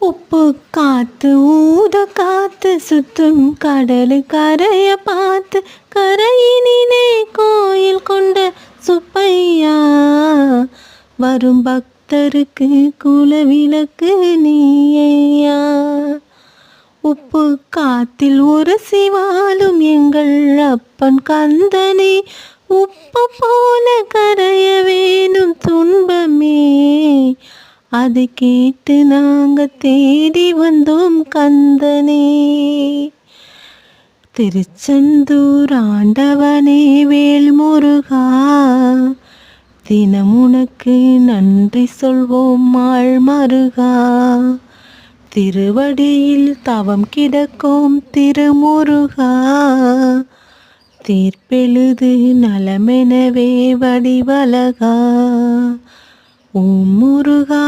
உப்பு காத்து ஊத காத்து சுத்தும் கடலு கரைய பார்த்து கரையினிலே கோயில் கொண்ட சுப்பையா வரும் பக்தருக்கு குலவிளக்கு நீயா. உப்பு காத்தில் ஒரு சிவாலும் எங்கள் அப்பன் கந்தனே உப்பு போல கரைய வேணும் துன்பமே அதை கேட்டு நாங்க தேடி வந்தோம் கந்தனே. திருச்செந்தூர் ஆண்டவனே வேல்முருகா தினம் உனக்கு நன்றி சொல்வோம் ஆழ்மருகா. திருவடியில் தவம் கிடக்கும் திருமுருகா தீர்ப்பெழுது நலமெனவே வடிவழகா. ஓம் முருகா.